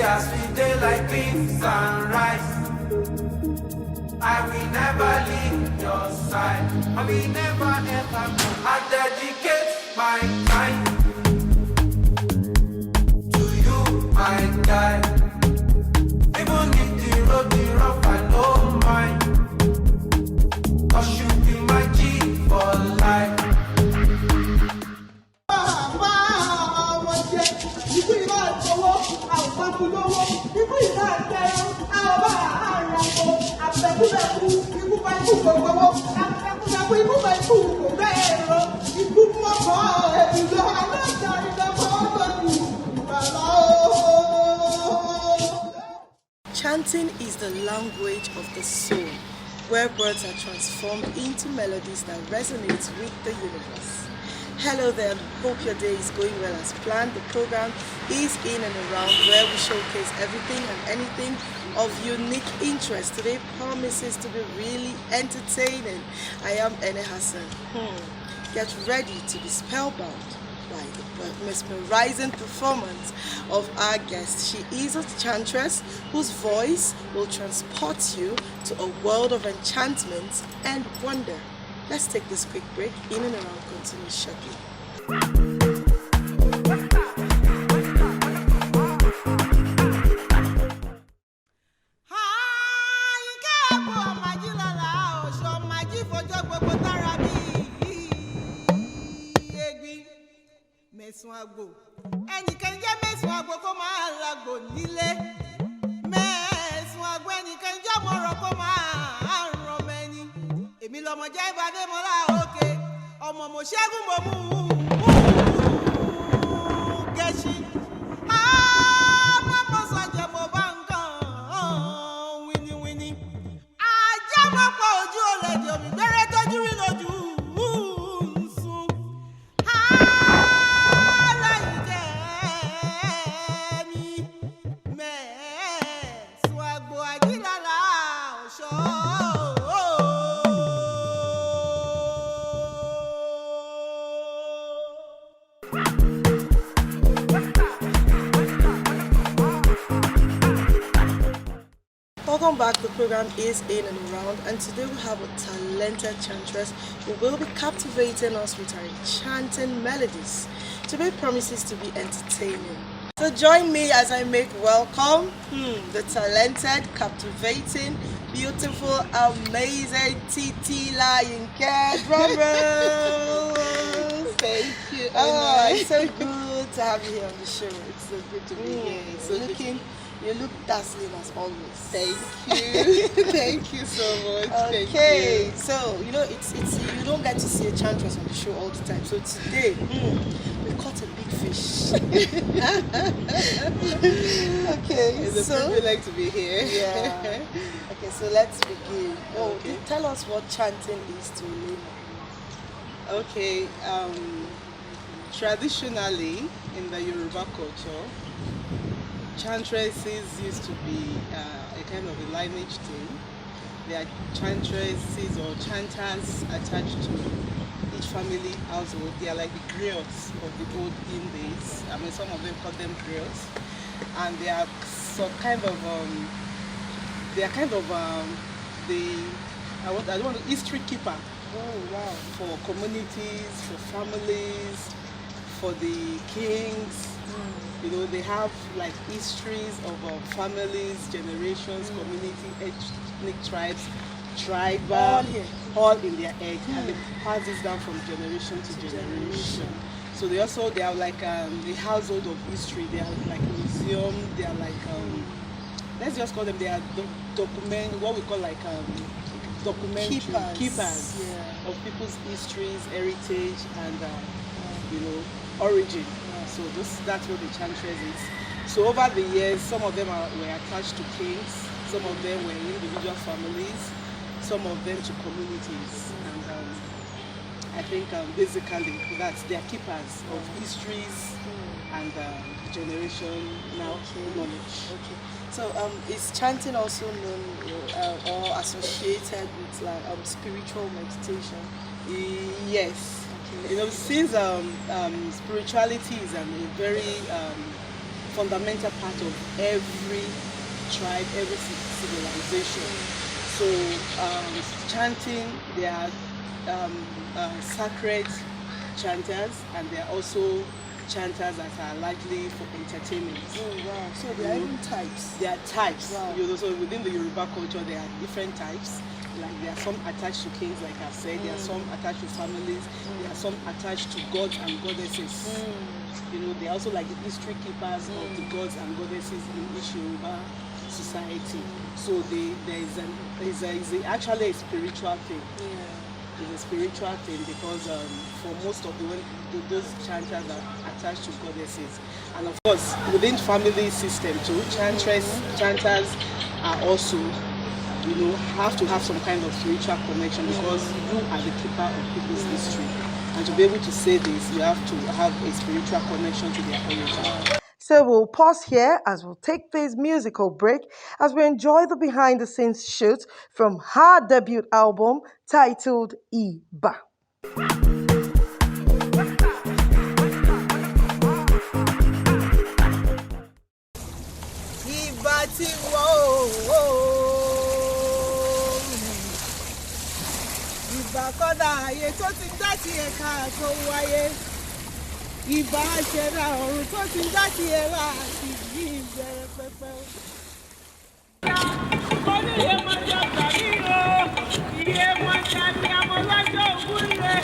as we day like beans and rice. I will never leave your side. I will never ever go. I dedicate my time to you, my guy. Even if the road be rough, I don't mind. 'Cause you be my G for life. Chanting is the language of the soul, where words are transformed into melodies that resonate with the universe. Hello there, hope your day is going well as planned. The program is in and around where we showcase everything and anything of unique interest. Today promises to be really entertaining. I am Ene Hassan. Get ready to be spellbound by the mesmerizing performance of our guest. She is a chantress whose voice will transport you to a world of enchantment and wonder. Let's take this quick break. In and around continues shortly. ẹnìkan jẹ́ mẹ́sùn àgbò kó máa lágbo nílé mẹ́sùn àgbò ẹnìkan jẹ́ mọ̀rọ̀ kó máa ràn mẹ́ni èmi lọ́mọ jẹ́ ìbàdí mọ́lá òkè ọmọ mo ṣẹ́gun mo mú gẹ̀ẹ́sì ọmọ mo sọ̀jẹ̀ mo bá nǹkan wíníwíní ajẹ́mọ̀pọ̀ ojú olè di omi gbẹ́rẹ́ tójú rí lójú. Welcome back. The program is in and around, and today we have a talented chantress who will be captivating us with her enchanting melodies. Today promises to be entertaining. So join me as I make welcome the talented, captivating, beautiful, amazing Títíl'Ayìnkẹ. Drum roll. Thank you. Oh, it's so good to have you here on the show. It's so good to be here. So You look dazzling as always. Thank you. Thank you so much. Okay, so you know it's you don't get to see a chantress on the show all the time. So today we caught a big fish. Okay, It's a privilege to be here. Yeah. Okay, so let's begin. Okay. Tell us what chanting is to you. Okay. Traditionally, in the Yoruba culture, chantresses used to be a kind of a lineage thing. They are chantresses or chanters attached to each family household. They are like the griots of the olden days. I mean, some of them call them griots, and they are some kind of I don't want to history keeper. Oh wow! For communities, for families, for the kings. You know, they have like histories of families, generations, community, ethnic tribes, tribal, all in their head, and they pass this down from generation to generation. So they are like the household of history. They are like a museum. They are like let's just call them. They are what we call like documentary keepers of people's histories, heritage, and you know, origin. So that's what the chantress is. So over the years, some of them were attached to kings, some of them were individual families, some of them to communities. And I think basically that's their keepers of histories and generation knowledge. Okay. So is chanting also known or associated with like spiritual meditation? Yes. You know, since spirituality is a very fundamental part of every tribe, every civilization. So chanting, they are sacred chanters, and they are also chanters that are likely for entertainment. Oh wow! So there are even types. There are types. Wow. So within the Yoruba culture, there are different types. Like there are some attached to kings, like I've said. There are some attached to families. There are some attached to gods and goddesses. You know, they are also like the history keepers of the gods and goddesses in each Yoruba society. So there is actually a spiritual thing. Yeah. It's a spiritual thing because for most of those chanters are attached to goddesses, and of course within family system too, chanters are also, you know, have to have some kind of spiritual connection, because you are the keeper of people's history, and to be able to say this, you have to have a spiritual connection to their origin. So we'll pause here as we'll take this musical break as we enjoy the behind-the-scenes shoot from her debut album titled Iba. Ìbà tí wọ́ ìbà kọ́dà ayé tó ti dá sí ẹ̀ka tó wáyé. Ìbà àṣẹ̀dá ọ̀run tó ti dá sí ẹ̀rọ àti yìí bẹ̀rẹ̀ pẹ́pẹ́. Oníyè máa jọ tàbí o, iye wọn tàbí àwọn lọ́jọ́ ògùn rẹ̀.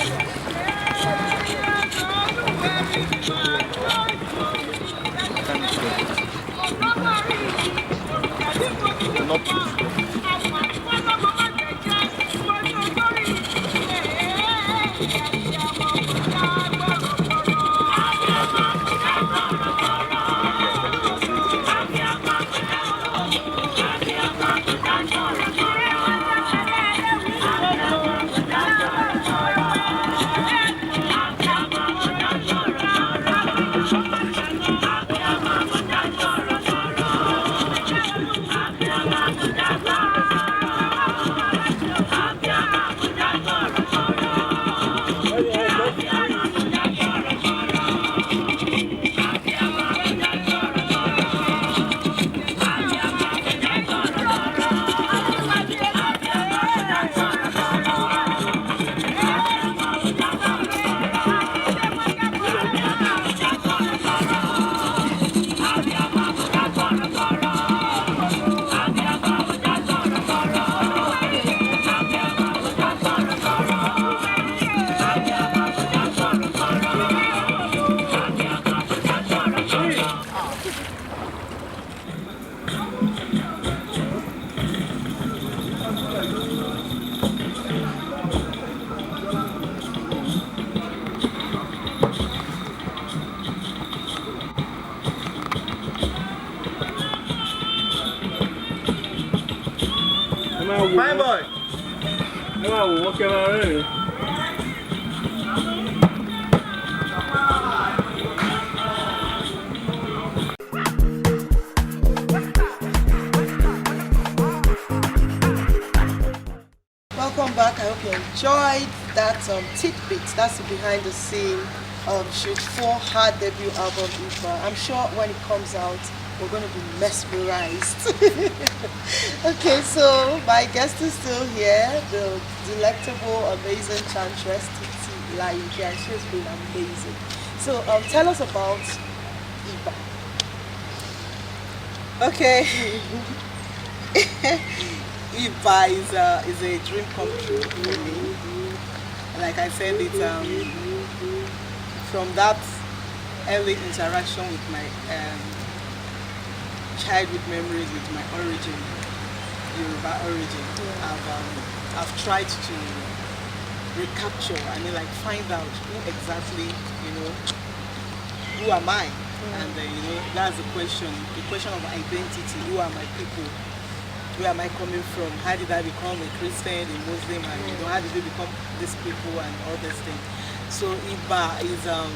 Fine boy. Ẹ máa wò wọ́n kẹ́ máa rẹ́rìn-ín. Welcome back. I hope you enjoyed that tidbit. That's the behind the scene shoot for her debut album Iba. I'm sure when it comes out, we're going to be mesmerized. Okay, so my guest is still here, the delectable, amazing chantress Títílayìnkẹ. She's been amazing. So tell us about Iba. Okay. Iba is a dream come true for me. Like I said, it's from that early interaction with my childhood memories with my origin, Yoruba origin. I've tried to recapture and then like find out who exactly, you know, who am I? And you know, that's the question of identity. Who are my people? Where am I coming from? How did I become a Christian, a Muslim, and you know, how did we become these people and all these things? So Iba is a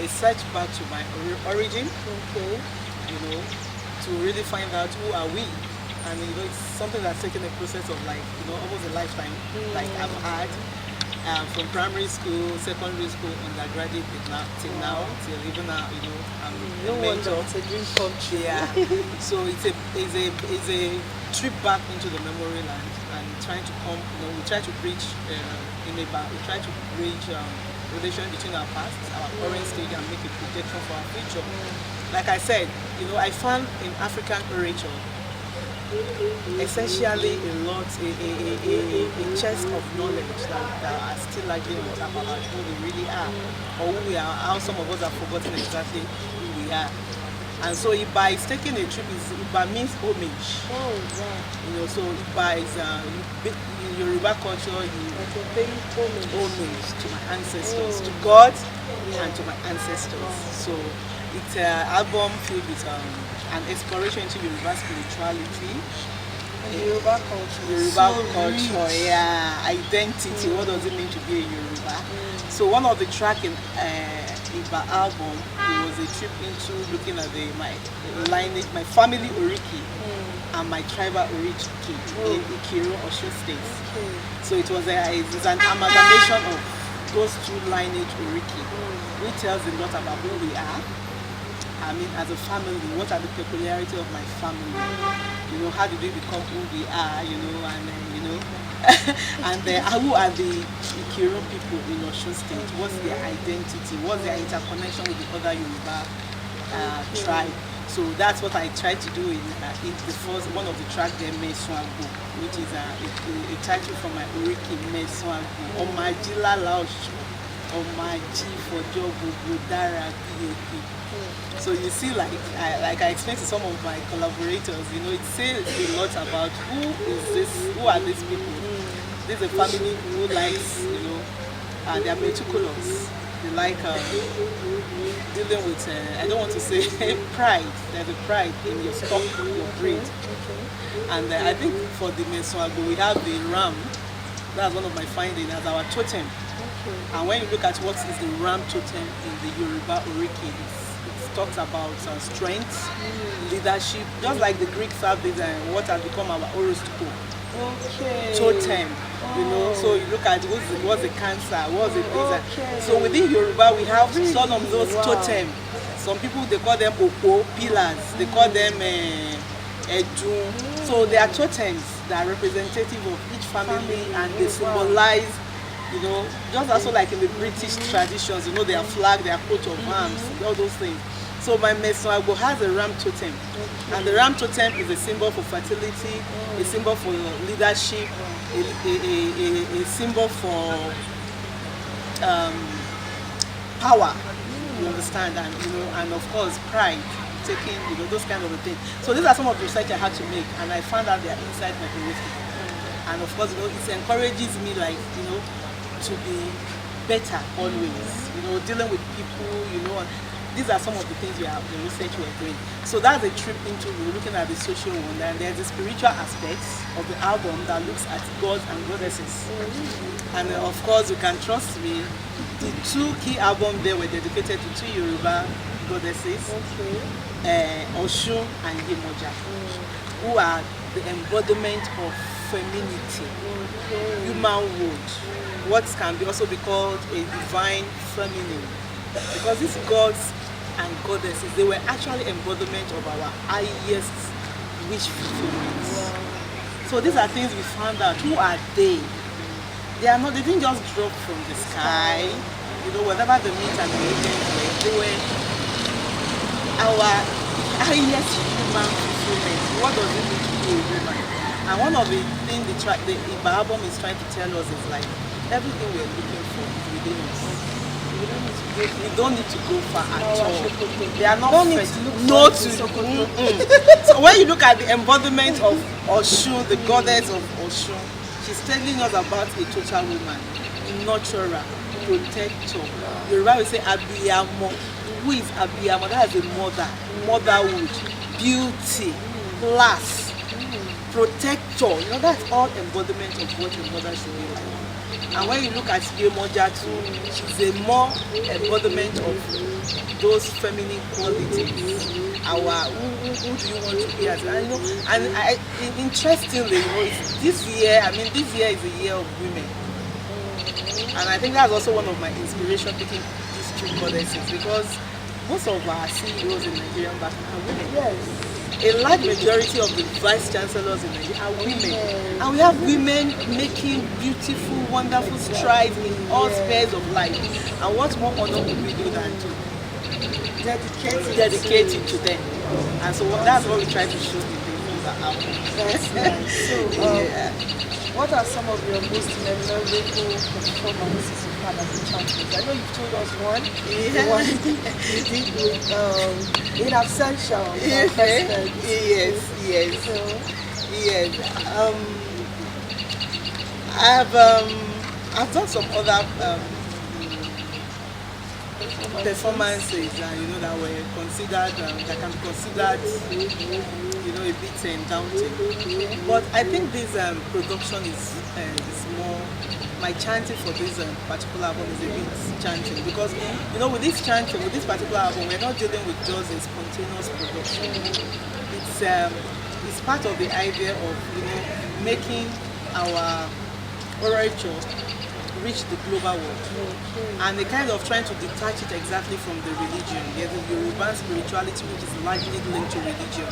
search back to my origin. Okay. You know, to really find out who are we. And you know, it's something that's taken a process of like, you know, almost a lifetime, like I've had. from primary school, secondary school, undergraduate till now, till even now, I'm No a wonder mentor. it's a dream come true. Yeah. So it's a trip back into the memory land and trying to come. We try to bridge we try to bridge relation between our past, our current stage, and make a projection for our future. Like I said, I found in African orature essentially a chest of knowledge that are still likely on top about who we really are, or who we are, how some of us have forgotten exactly who we are. And so Iba is taking a trip. Iba means homage. Oh, wow. So Iba is in Yoruba culture. Like a very Homage to my ancestors, to God and to my ancestors. So it's an album filled with an exploration into Yoruba spirituality, and Yoruba culture. Yoruba culture, yeah, identity. What does it mean to be a Yoruba? So one of the tracks in Iba album, it was a trip into looking at my lineage, my family Oriki, and my tribal Oriki in Ikiro, Osun State. So it's an amalgamation of those two lineage Oriki, which tells a lot about who we are. I mean, as a family, what are the peculiarities of my family? How did we become who we are? And who are the Ikiro people in Osun State? What's their identity? What's their interconnection with the other Yoruba tribe? So that's what I tried to do in the first one of the tracks there, Meswago, which is a title from my Oriki, Meswago, Omajila Laoshu, Omaji Fojo Dara B.A.P. So you see, like I explained to some of my collaborators, it says a lot about who are these people. This is a family who likes, they are meticulous. They like dealing with, I don't want to say pride. There's a pride in your stock, your breed. And I think for the Meswago, we have the ram. That's one of my findings as our totem. And when you look at what is the ram totem in the Yoruba Oriki, it talks about strength, leadership, just like the Greeks have this, what has become our horoscope. Totem, so you look at what's the cancer, what's the things. So within Yoruba, we have some of those totem. Some people, they call them Oko, pillars, they call them Edun. So they are totems that are representative of each family, and they symbolize, just also like in the British traditions, their flag, their coat of arms, all those things. So my Meswago has a ram totem, and the ram totem is a symbol for fertility, a symbol for leadership, a symbol for power. You understand, and of course pride, taking those kind of things. So these are some of the research I had to make, and I found out they are inside my community. And of course, it encourages me, to be better always. Dealing with people, These are some of the things the research we're doing. So that's a trip into looking at the social world, and there's the spiritual aspects of the album that looks at gods and goddesses. And of course, you can trust me, the two key albums there were dedicated to two Yoruba goddesses, Oshun and Yemoja, who are the embodiment of femininity, humanhood, what can also be called a divine feminine. Because these gods and goddesses, they were actually embodiment of our highest wish fulfillment. So these are things we found out. Who are they? They didn't just drop from the sky. Whatever the meat and the agents were, they were our highest human fulfillment. What does it mean to be a woman? And one of the things the Iba album is trying to tell us is everything we're looking for is within us. We don't need to go far at all. They are not So when you look at the embodiment of Oshun, the goddess of Oshun, she's telling us about a total woman, nurturer, protector. Yoruba will say Abiyamo. Who is Abiyamo? That is a mother, motherhood, beauty, class, protector. That's all embodiment of what a mother should be like. And when you look at Yemoja too, she's a more embodiment of those feminine qualities. Who do you want to be as? Interestingly, this year is a year of women. And I think that's also one of my inspiration picking these two goddesses, because most of our CEOs in Nigeria back are women. Yes. A large majority of the vice chancellors in Nigeria are women. And we have women making beautiful, wonderful strides in all spheres of life. And what more honor would we do than to dedicate it to them? And so that's what we try to show the people that are. That's nice. So, what are some of your most memorable performances you've had as a chantist? I know you've told us one. The one you did with In Absentia. Yes. So, Yes. I've done some other performances that were considered that can be considered a bit daunting. But I think this production is more, my chanting for this particular album is a bit chanting, because with this chanting, with this particular album, we're not dealing with just a spontaneous production. It's part of the idea of making our orature reach the global world, and they kind of trying to detach it exactly from the religion. There's the Yoruba spirituality, which is largely linked to religion.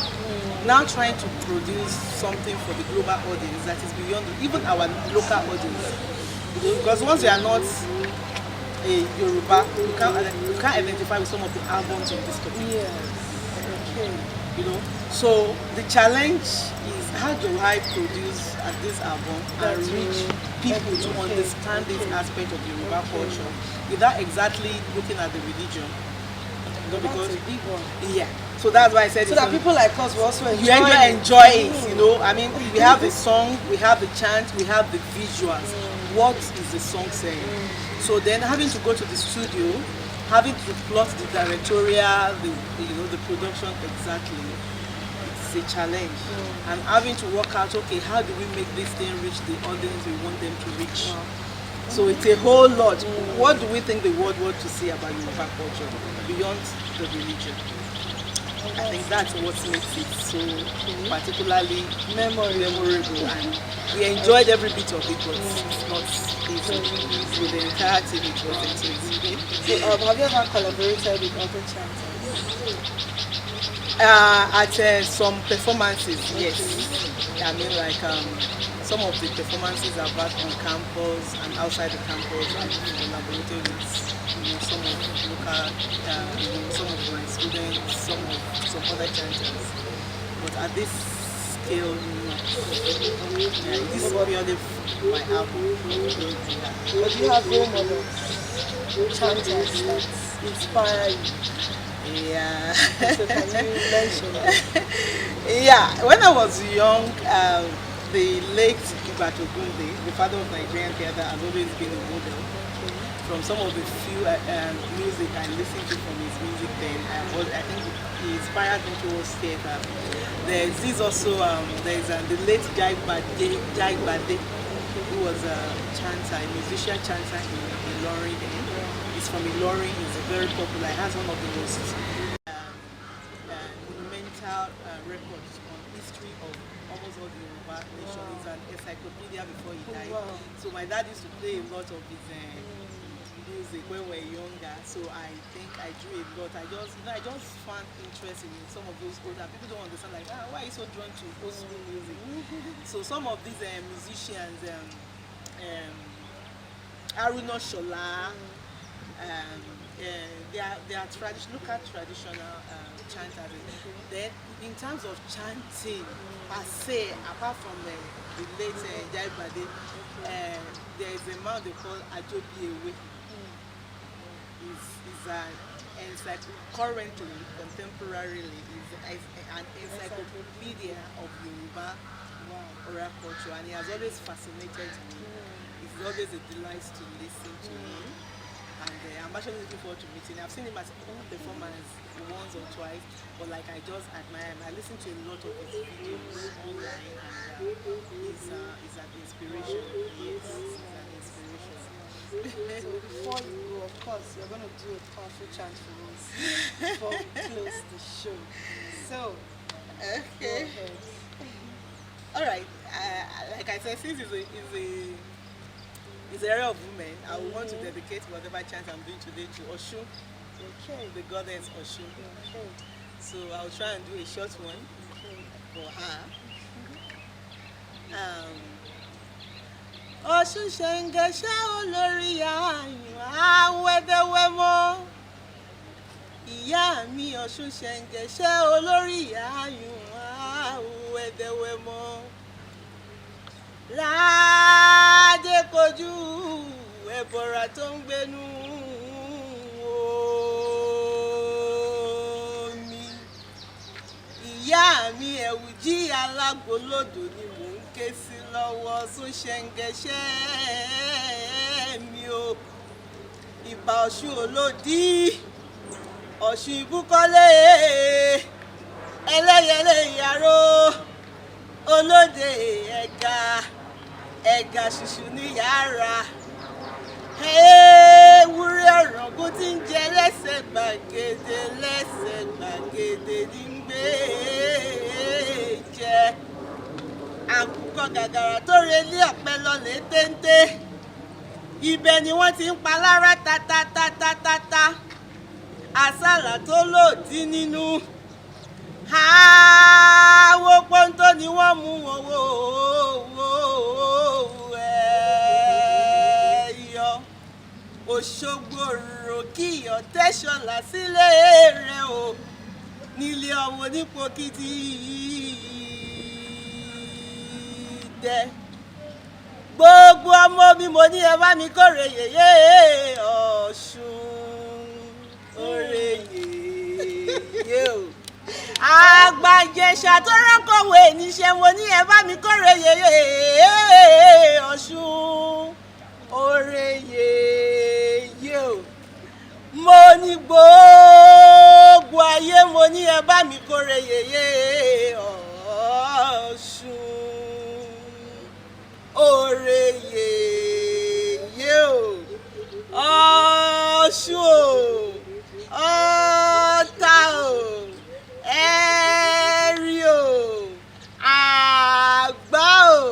Now trying to produce something for the global audience that is beyond even our local audience. Because once you are not a Yoruba, you can't identify with some of the albums of this country. yes. Okay. So the challenge is, how do I produce this album and reach people to understand this aspect of Yoruba culture without exactly looking at the religion? Because That's a big one. yeah, so that's why I said So that people like us will also enjoy enjoy it. I mean, we have the song, we have the chant, we have the visuals. What is the song saying? So then having to go to the studio, having to plot the directorial, the production exactly, it's a challenge. And having to work out, okay, how do we make this thing reach the audience we want them to reach? So it's a whole lot. What do we think the world wants to see about Yoruba culture beyond the religion? I think that's what makes it so particularly memorable, and we enjoyed every bit of it, but it's not easy. With the entire team, it wasn't easy. So, have you ever collaborated with other chanters? At some performances, yes. I mean, like some of the performances are back on campus and outside the campus. I've collaborated with some of the local, some of my students, some other chanters. But at this scale, no. This is purely my album. But do you have role models, chanters that inspire you? Yeah. So can you mention that? Yeah, when I was young, the late Ogunde, the father of Nigerian theatre, has always been a model. From some of the few music I listened to from his music then, I think he inspired me towards theatre. There's this also, there's the late Jai Bade, who was a chanter, a musician chanter in Ilorin then. He's from Ilorin, he's very popular, he has one of the most monumental records on history of almost all the Yoruba nation. He's an encyclopedia before he died. Wow. So my dad used to play a lot of his music when we were younger. So I think I drew a lot. I just found interest in some of those older people. Don't understand like, why are you so drawn to old school music? So some of these musicians, Aruna Shola, they are local traditional chanters. Then in terms of chanting per se, apart from the late Jai Bade, there is a man they call Ajobi Ewe. Is currently, contemporarily, is an encyclopedia of Yoruba oral culture, and he has always fascinated me. It's always a delight to listen to him, and I'm actually looking forward to meeting him. I've seen him at performance once or twice, but like I just admire him. I listen to a lot of his videos online, and he's an inspiration. Yes, he's an inspiration. So before you go, of course, you're going to do a powerful chant for us before we close the show. So, Okay. go ahead. All right. Like I said, since it's It's the area of women. I would want to dedicate whatever chant I'm doing today to Oshun, the goddess Oshun. So I'll try and do a short one for her. Oshun Shengeshe olórí ayùn awẹ́dẹ́wẹ́mọ́. Ìyá mi Ọ̀ṣun Ṣẹ̀ǹgẹ̀ṣẹ́ olórí ayùn awẹ́dẹ́wẹ́mọ́. Ládé kojú ẹ̀bọ̀ra tó ń gbénú omi. Ìyá mi ẹ̀wù jí alágbolódò ni mò ń ké sí lọ́wọ́ Ọ̀ṣun Ṣẹ̀ǹgẹ̀ṣẹ́ mi o. Ìbà Ọ̀ṣun olódì. Ọ̀ṣun ìbúkọ́lé ẹlẹ́yẹlé ìyàrá olóde ẹ̀gà ṣùṣù ní yàrá ewúrẹ́ ọ̀rọ̀gún tí ń jẹ lẹ́sẹ̀ gbàgede ní gbé jẹ àkùkọ gàgàrà tó relé ọ̀pẹ lọlẹ̀ téńté ibẹ̀ ni wọ́n ti ń pa lára tátátátátá. Àsálà tó lòdì nínú àwo pọ́ńtò ni wọ́n mú owó ẹ̀yọ Òṣogbo ròkì ọ̀tẹ́sọ̀lá sílé rẹ̀ o nílé ọmọ onípo kìtì dẹ gbogbo ọmọ mi mo ní ẹ bá mi kórè yèyé Ọ̀ṣun oreye o Àgbàjẹ̀ṣà tó rọ́kọ̀wé níṣẹ́ mo ní ẹ bá mi kórè yèyé Ọ̀ṣun oreye o mo ní gbogbo ayé mo ní ẹ bá mi kórè yèyé Ọ̀ṣun oreye o Ọ̀ṣun o Ọ̀tà o Ẹ̀rí o Àgbá o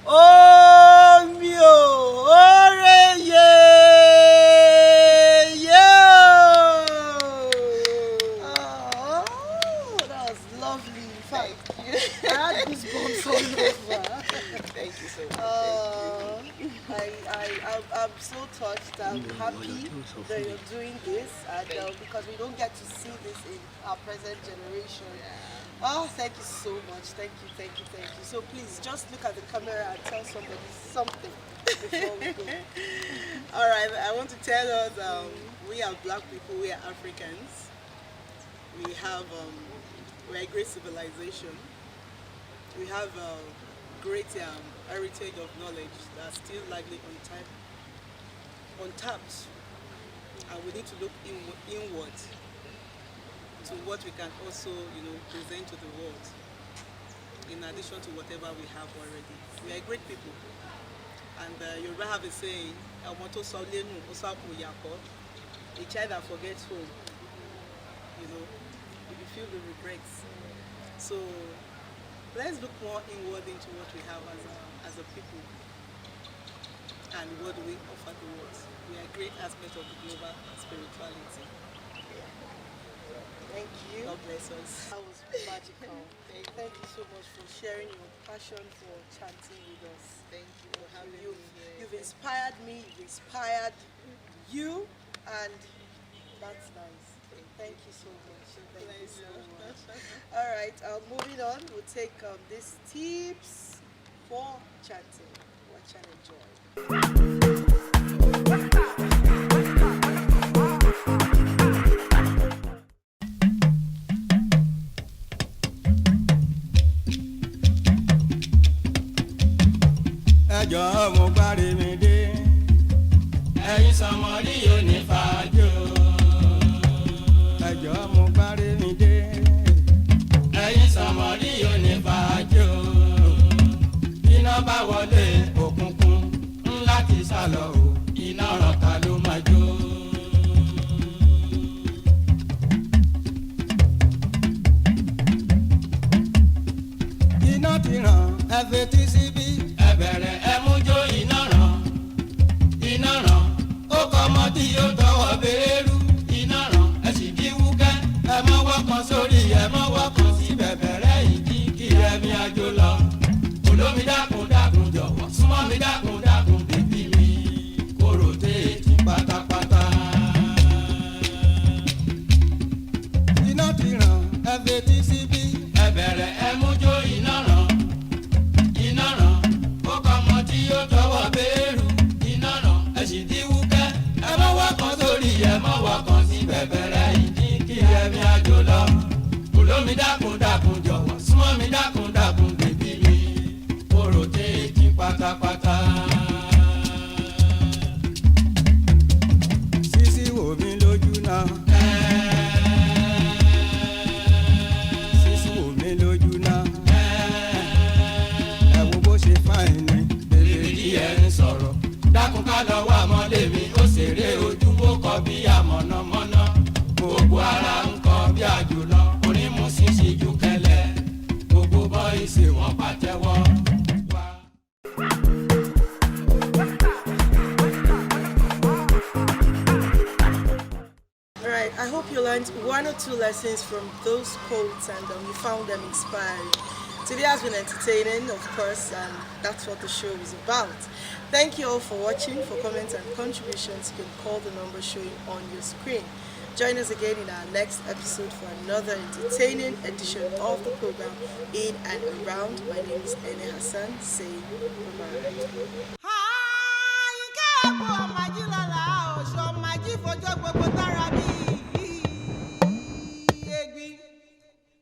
Omi o Oreye o. Oh, that was lovely. Thank you. I had goosebumps all over. Thank you so much. I'm so touched. I'm happy that you're doing this, and because we don't get to see this in our present generation. Oh, thank you so much. Thank you. So please just look at the camera and tell somebody something before we go. All right, I want to tell us we are black people, we are Africans. We're a great civilization. We have great heritage of knowledge that's still likely untapped, and we need to look inward to what we can also, present to the world, in addition to whatever we have already. We are great people, and you have a saying, a child that forgets home, you feel the regrets. So let's look more inward into what we have as a people, and what do we offer the world. We are a great aspect of the global spirituality. Thank you. God bless us. That was magical. Thank you so much for sharing your passion for chanting with us. Thank you for having me here. You've inspired me, you've inspired you, and that's nice. Thank you so much. Thank you so much. All right, moving on, we'll take these tips for chanting. Watch and enjoy. Ẹjọ́ mo gbáre mi dé, ẹ̀yin sọmọdé yóò ní fàájò. Ẹjọ́ mo gbáre mi dé, ẹ̀yin sọmọdé yóò ní fàájò. Iná bá wọlé òkùnkùn ńlá ti sálọ o, iná rọ̀ta ló máa jó. Iná ti ràn ẹ fetí síbí. Ẹ bẹ̀rẹ̀ ẹ mú jó iná ràn. bẹ̀rẹ̀ ẹ mú jó iná ràn ó kọ́ ọmọ tí yóò tọwọ́ bẹ́ẹ̀rù iná ràn ẹ sì dín wúkẹ́ ẹ mọ́ wá kan sórí ẹ mọ́ wá kan sí bẹ̀bẹ̀rẹ̀ ìdí kí ẹ̀mí àjò lọ olómi dákun dákun jọ̀wọ́ súnmọ́ mi dákun dákun bèbí mi kóró téèkì pátápátá. Sísí wò mí lójú náà. Sísí wò mí lójú náà. Ẹ wo bó ṣe fáìn ni. Bèbè díẹ̀ ń sọ̀rọ̀. Dákun ká lọ wá mọ́lé mi. Ó ṣeré ojú ó kọ bí àmọ̀nàmọ́ná. Gbogbo ara ń kọ bí àjùlọ. Onímú ṣíṣe ju kẹlẹ̀. Gbogbo bọ́ìsì wọn pàtẹ́wọ́. I hope you learned one or two lessons from those quotes and you found them inspiring. Today has been entertaining, of course, and that's what the show is about. Thank you all for watching. For comments and contributions, you can call the number showing on your screen. Join us again in our next episode for another entertaining edition of the program In and Around. My name is Ene Hassan. Saying bye-bye.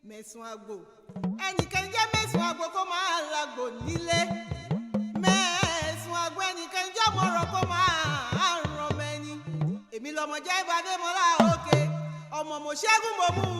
Mẹ̀sùn àgbò ẹnìkan jẹ́ mẹ̀sùn àgbò kó máa lágbò nílé mẹ̀sùn àgbò ẹnìkan jẹ́ mọ̀rọ̀ kó máa ràn mẹ́ni èmi lọ́mọ jẹ́ ìbàdí mọ́lá òkè ọmọ mo ṣẹ́gun mo mú